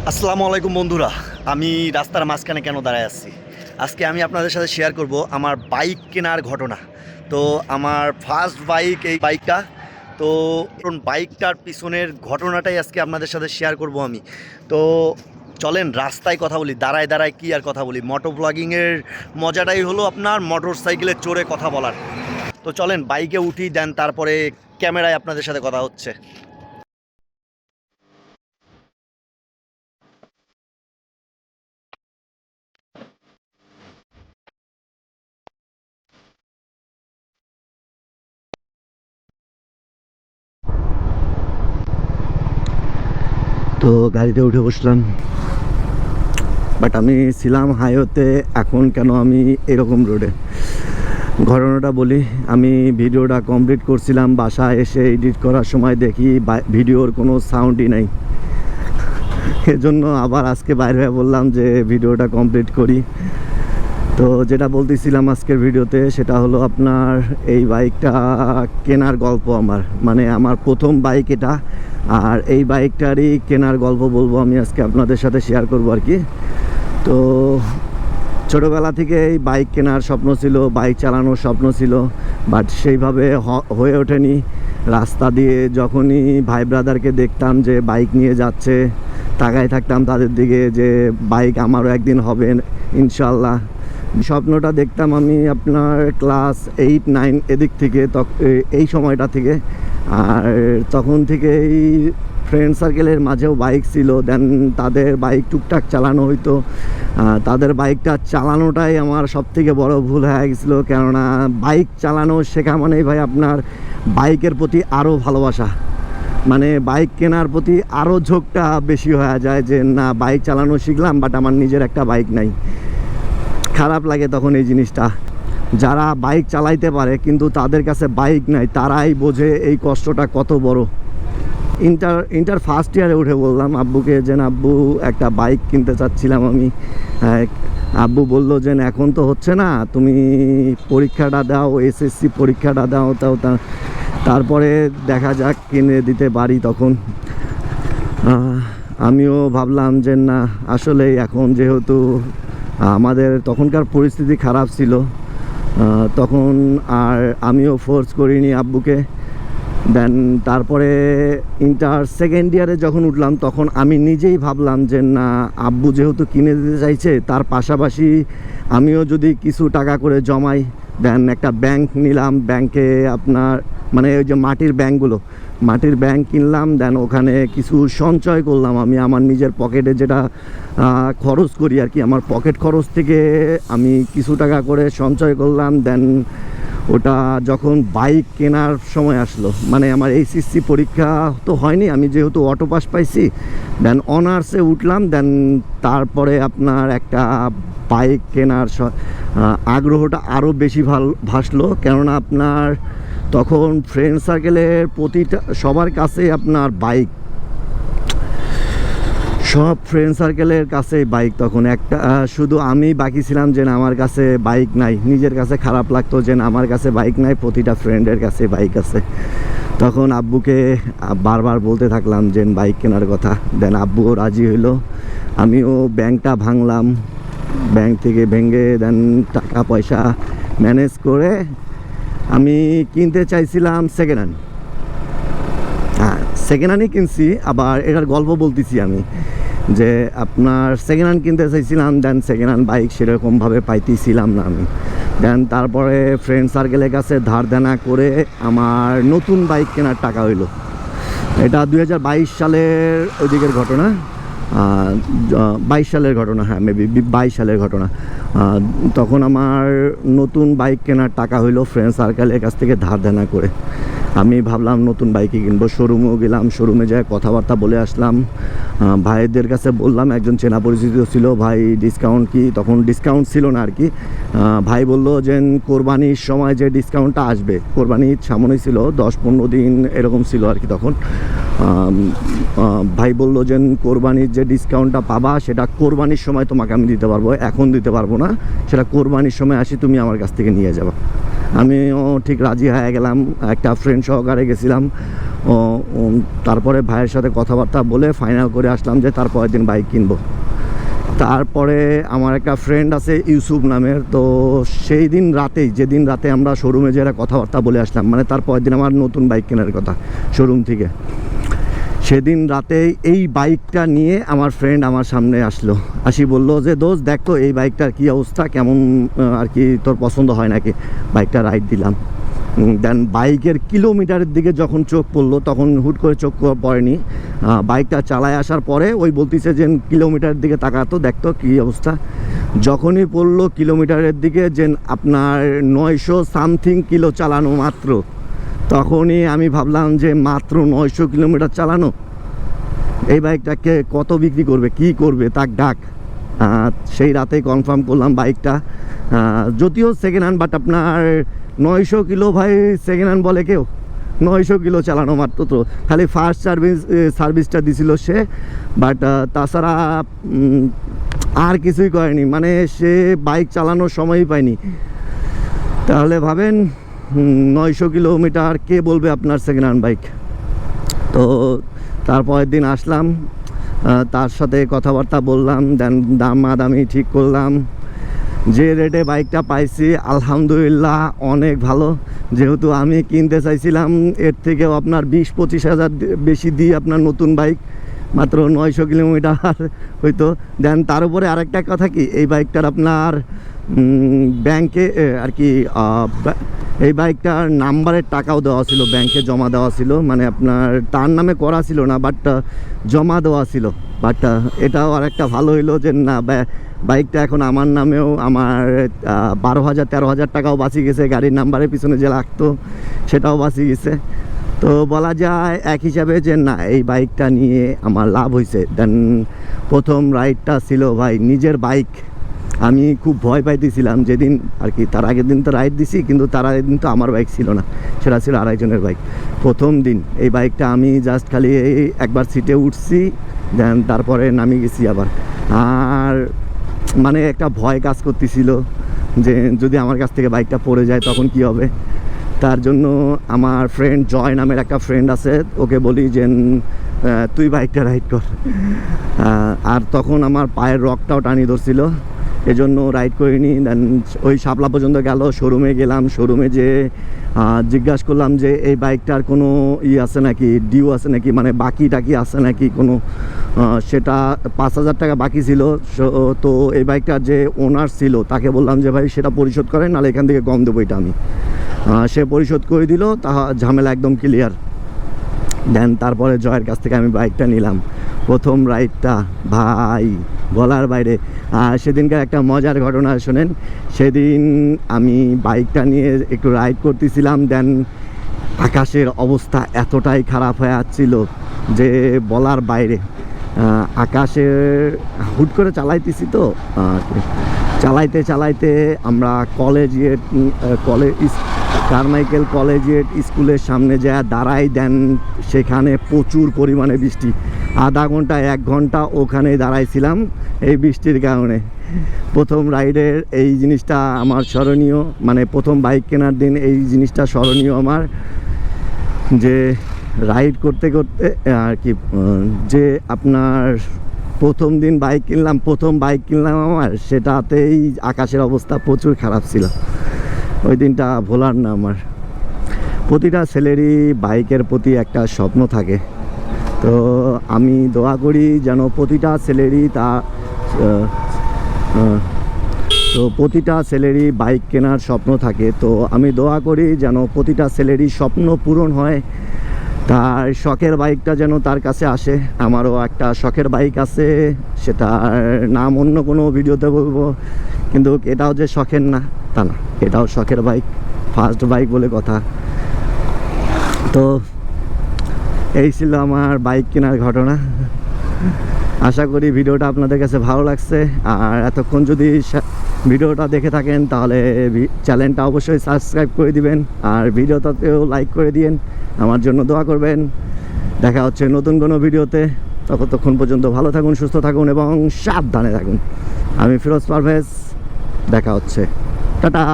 আসসালামু আলাইকুম বন্ধুরা। আমি রাস্তার মাঝখানে কেন দাঁড়ায় আছি, আজকে আমি আপনাদের সাথে শেয়ার করব আমার বাইক কেনার ঘটনা। তো আমার ফার্স্ট বাইক এই বাইকটা। তো বাইকটার পিছনের ঘটনাটাই আজকে আপনাদের সাথে শেয়ার করব আমি। তো চলেন রাস্তায় কথা বলি, দাঁড়ায় দাঁড়ায় কি আর কথা বলি। মোটর ব্লগিংয়ের মজাটাই হলো আপনার মোটর সাইকেলে চড়ে কথা বলার। তো চলেন বাইকে উঠি, দেন তারপরে ক্যামেরায় আপনাদের সাথে কথা হচ্ছে। তো গাড়িতে উঠে বসলাম, বাট আমি ছিলাম হাইওয়েতে, এখন কেন আমি এরকম রোডে। ঘটনাটা বলি, আমি ভিডিওটা কমপ্লিট করছিলাম, বাসায় এসে এডিট করার সময় দেখি ভিডিওর কোনো সাউন্ডই নাই। এজন্য আবার আজকে বাইরে হয়ে বললাম যে ভিডিওটা কমপ্লিট করি। তো যেটা বলতেছিলাম আজকের ভিডিওতে, সেটা হলো আপনার এই বাইকটা কেনার গল্প। মানে আমার প্রথম বাইক এটা, আর এই বাইকটারই কেনার গল্প বলবো আমি আজকে আপনাদের সাথে শেয়ার করবো আর কি। তো ছোটোবেলা থেকে এই বাইক কেনার স্বপ্ন ছিল, বাইক চালানোর স্বপ্ন ছিল, বাট সেইভাবে হয়ে ওঠেনি। রাস্তা দিয়ে যখনই ভাই ব্রাদারকে দেখতাম যে বাইক নিয়ে যাচ্ছে, তাকায় থাকতাম তাদের দিকে যে বাইক আমারও একদিন হবে ইনশাল্লাহ। স্বপ্নটা দেখতাম আমি আপনার ক্লাস 8-9 এদিক থেকে, এই সময়টা থেকে। আর তখন থেকেই ফ্রেন্ড সার্কেলের মাঝেও বাইক ছিল, দেন তাদের বাইক টুকটাক চালানো হইতো। তাদের বাইকটা চালানোটাই আমার সবথেকে বড় ভুল হয়ে গেছিলো, কেননা বাইক চালানো শেখা মানেই ভাই আপনার বাইকের প্রতি আরও ভালোবাসা, মানে বাইক কেনার প্রতি আরও ঝোঁকটা বেশি হয়ে যায় যে না বাইক চালানো শিখলাম, বাট আমার নিজের একটা বাইক নাই। খারাপ লাগে তখন এই জিনিসটা। যারা বাইক চালাইতে পারে কিন্তু তাদের কাছে বাইক নাই, তারাই বোঝে এই কষ্টটা কত বড়। ইন্টার ফার্স্ট ইয়ারে উঠে বললাম আব্বুকে যে আব্বু একটা বাইক কিনতে চাচ্ছিলাম আমি। আব্বু বললো যে এখন তো হচ্ছে না, তুমি পরীক্ষাটা দাও, এসএসসি পরীক্ষাটা দাও, তারপরে দেখা যাক কিনে দিতে পারি। তখন আমিও ভাবলাম যে না, আসলে এখন যেহেতু আমাদের তখনকার পরিস্থিতি খারাপ ছিল, তখন আর আমিও ফোর্স করিনি আব্বুকে। দেন তারপরে ইন্টার সেকেন্ড ইয়ারে যখন উঠলাম, তখন আমি নিজেই ভাবলাম যে না, আব্বু যেহেতু কিনে দিতে চাইছে, তার পাশাপাশি আমিও যদি কিছু টাকা করে জমাই। দেন একটা ব্যাংক নিলাম, ব্যাংকে আপনার মানে ওই যে মাটির ব্যাংক কিনলাম। দেন ওখানে কিছু সঞ্চয় করলাম আমি আমার নিজের পকেটে, যেটা খরচ করি আর কি, আমার পকেট খরচ থেকে আমি কিছু টাকা করে সঞ্চয় করলাম। দেন ওটা যখন বাইক কেনার সময় আসলো, মানে আমার এইচএসসি পরীক্ষা তো হয়নি, আমি যেহেতু অটো পাস পাইছি, দেন অনার্সে উঠলাম। দেন তারপরে আপনার একটা বাইক কেনার আগ্রহটা আরও বেশি ভাসলো, কেননা আপনার তখন ফ্রেন্ড সার্কেলের প্রতিটা সবার কাছে আপনার বাইক, সব ফ্রেন্ড সার্কেলের কাছে বাইক। তখন একটা শুধু আমি বাকি ছিলাম যে আমার কাছে বাইক নাই। নিজের কাছে খারাপ লাগতো যে আমার কাছে বাইক নাই, প্রতিটা ফ্রেন্ডের কাছে বাইক আছে। তখন আব্বুকে বারবার বলতে থাকলাম যে বাইক কেনার কথা। দেন আব্বুও রাজি হইলো। আমিও ব্যাংকটা ভাঙলাম, ব্যাংক থেকে ভেঙে দেন টাকা পয়সা ম্যানেজ করে আমি কিনতে চাইছিলাম সেকেন্ড হ্যান্ড। সেকেন্ড হ্যান্ডই কিনছি, আবার এটার গল্প বলতেছি আমি যে আপনার সেকেন্ড হ্যান্ড কিনতে চাইছিলাম। দেন সেকেন্ড হ্যান্ড বাইক সেরকমভাবে পাইতেছিলাম না আমি। দেন তারপরে ফ্রেন্ড সার্কেলের কাছে ধার দেনা করে আমার নতুন বাইক কেনার টাকা হইলো। এটা 2022 সালের ওইদিকের ঘটনা, 22 সালের ঘটনা, হ্যাঁ মেবি 22 সালের ঘটনা। তখন আমার নতুন বাইক কেনার টাকা হইলো ফ্রেন্ড সার্কেলের কাছ থেকে ধার দেনা করে। আমি ভাবলাম নতুন বাইকই কিনবো। শোরুমেও গেলাম, শোরুমে যাই কথাবার্তা বলে আসলাম। ভাইদের কাছে বললাম, একজন চেনা পরিচিত ছিল, ভাই ডিসকাউন্ট কি? তখন ডিসকাউন্ট ছিল না আর কি। ভাই বললো যে কোরবানির সময় যে ডিসকাউন্টটা আসবে, কোরবানির সামনেই ছিল, 10-15 দিন এরকম ছিল আর কি তখন। ভাই বললো যে কোরবানির যে ডিসকাউন্টটা পাবা সেটা কোরবানির সময় তোমাকে আমি দিতে পারবো, এখন দিতে পারবো না, সেটা কোরবানির সময় আসি তুমি আমার কাছ থেকে নিয়ে যাবা। আমিও ঠিক রাজি হয়ে গেলাম, একটা ফ্রেন্ড সহকারে গেছিলাম। তারপরে ভাইয়ের সাথে কথাবার্তা বলে ফাইনাল করে আসলাম যে তারপরের দিন বাইক কিনবো। তারপরে আমার একটা ফ্রেন্ড আছে ইউসুফ নামের, তো সেই দিন রাতেই, যেদিন রাতে আমরা শোরুমে যেটা কথাবার্তা বলে আসলাম, মানে তারপরের দিন আমার নতুন বাইক কেনার কথা শোরুম থেকে, সেদিন রাতেই এই বাইকটা নিয়ে আমার ফ্রেন্ড আমার সামনে আসি বললো যে দোস্ত দেখ তো এই বাইকটার কী অবস্থা, কেমন আর কি তোর পছন্দ হয় নাকি। বাইকটা রাইড দিলাম। দেন বাইকের কিলোমিটারের দিকে যখন চোখ পড়লো, তখন হুট করে চোখ পড়েনি, বাইকটা চালায় আসার পরে ওই বলতেছে যে কিলোমিটারের দিকে তাকাতো, দেখতো কী অবস্থা। যখনই পড়লো কিলোমিটারের দিকে যে আপনার 900 সামথিং কিলো চালানো মাত্র, তখনই আমি ভাবলাম যে মাত্র 900 কিলোমিটার চালানো, এই বাইকটাকে কত বিক্রি করবে, কি করবে, তাক ডাক। সেই রাতেই কনফার্ম করলাম বাইকটা, যদিও সেকেন্ড হ্যান্ড, বাট আপনার 900 কিলো ভাই সেকেন্ড হ্যান্ড বলে কেউ? 900 কিলো চালানো মাত্র, তো খালি ফার্স্ট সার্ভিসটা দিছিল সে, বাট তাছাড়া আর কিছুই করেনি, মানে সে বাইক চালানোর সময়ই পায়নি। তাহলে ভাবেন 900 কিলোমিটার কে বলবে আপনার সেকেন্ড হ্যান্ড বাইক। তো তারপরের দিন আসলাম, তার সাথে কথাবার্তা বললাম, দেন দামাদামি ঠিক করলাম। যে রেটে বাইকটা পাইছি আলহামদুলিল্লাহ অনেক ভালো, যেহেতু আমি কিনতে চাইছিলাম এর থেকেও আপনার 20-25 হাজার বেশি দিয়ে আপনার নতুন বাইক, মাত্র 900 কিলোমিটার হইতো। দেন তার উপরে আরেকটা কথা কি, এই বাইকটার আপনার ব্যাংকে আর কি এই বাইকটার নাম্বারের টাকাও দেওয়া ছিল, ব্যাংকে জমা দেওয়া ছিল, মানে আপনার তার নামে করা ছিল না, বাট জমা দেওয়া ছিল। বাট এটাও আরেকটা ভালো হইলো যে না, বাইকটা এখন আমার নামেও, আমার 12,000-13,000 টাকাও বাঁচি গেছে, গাড়ির নাম্বারের পিছনে যে লাগতো সেটাও বাঁচি গেছে। তো বলা যায় এক হিসাবে যে না, এই বাইকটা নিয়ে আমার লাভ হয়েছে। দেন প্রথম রাইডটা ছিল ভাই নিজের বাইক, আমি খুব ভয় পাইতেছিলাম যেদিন আর কি, তার আগের দিন তো রাইড দিছি, কিন্তু তার আগের দিন তো আমার বাইক ছিল না, সেটা ছিল আরেকজনের বাইক। প্রথম দিন এই বাইকটা আমি জাস্ট খালি একবার সিটে উঠছি, দেন তারপরে নামি গেছি আবার। আর মানে একটা ভয় কাজ করতেছিল যে যদি আমার কাছ থেকে বাইকটা পড়ে যায় তখন কি হবে। তার জন্য আমার ফ্রেন্ড জয় নামের একটা ফ্রেন্ড আছে, ওকে বলি যে তুই বাইকটা রাইড কর। আর তখন আমার পায়ের রকটাও টানি ধরছিল, এজন্য রাইড করিনি। দেন ওই শাপলা পর্যন্ত গেল, শোরুমে গেলাম, শোরুমে যে জিজ্ঞাসা করলাম যে এই বাইকটার কোনো আছে নাকি, ডিউ আছে নাকি, মানে বাকি টাকি আছে নাকি কোনো, সেটা 5,000 টাকা বাকি ছিল। তো এই বাইকটার যে ওনার ছিল তাকে বললাম যে ভাই সেটা পরিশোধ করেন, নাহলে এখান থেকে কম দেবো এটা আমি। সে পরিশোধ করে দিল, তা ঝামেলা একদম ক্লিয়ার। দেন তারপরে জয়ের কাছ থেকে আমি বাইকটা নিলাম। প্রথম রাইডটা ভাই বলার বাইরে। আর সেদিনকার একটা মজার ঘটনা শোনেন, সেদিন আমি বাইকটা নিয়ে একটু রাইড করতেছিলাম, দেন আকাশের অবস্থা এতটাই খারাপ হয়ে আসছিল যে বলার বাইরে। আকাশে হুট করে চালাইতেছি, তো চালাইতে চালাইতে আমরা কারমাইকেল কলেজিয়েট স্কুলের সামনে যা দাঁড়াই, দেন সেখানে প্রচুর পরিমাণে বৃষ্টি। আধা ঘন্টা 1 ঘন্টা ওখানে দাঁড়াইছিলাম এই বৃষ্টির কারণে। প্রথম রাইডের এই জিনিসটা আমার স্মরণীয়, মানে প্রথম বাইক কেনার দিন এই জিনিসটা স্মরণীয় আমার, যে রাইড করতে করতে আর কি, যে আপনার প্রথম দিন প্রথম বাইক কিনলাম আমার, সেটাতেই আকাশের অবস্থা প্রচুর খারাপ ছিল। ওই দিনটা ভোলার না আমার। প্রতিটা ছেলেরই বাইকের প্রতি একটা স্বপ্ন থাকে, তো আমি দোয়া করি যেন প্রতিটা ছেলেরই বাইক কেনার স্বপ্ন থাকে। তো আমি দোয়া করি যেন প্রতিটা ছেলেরই স্বপ্ন পূরণ হয়, তার শখের বাইকটা যেন তার কাছে আসে। আমারও একটা শখের বাইক আছে, সেটার নাম অন্য কোনো ভিডিওতে বলবো, কিন্তু এটাও যে শখের না তা না, এটাও শখের বাইক, ফার্স্ট বাইক বলে কথা। তো এই ছিল আমার বাইক কেনার ঘটনা। আশা করি ভিডিওটা আপনাদের কাছে ভালো লাগছে। আর এতক্ষণ যদি ভিডিওটা দেখে থাকেন তাহলে চ্যানেলটা অবশ্যই সাবস্ক্রাইব করে দিবেন, আর ভিডিওটাতেও লাইক করে দিন, আমার জন্য দোয়া করবেন। দেখা হচ্ছে নতুন কোনো ভিডিওতে, ততক্ষণ পর্যন্ত ভালো থাকুন, সুস্থ থাকুন এবং সাবধানে থাকুন। আমি ফিরোজ পারভেজ, দেখা হচ্ছে, টাটা।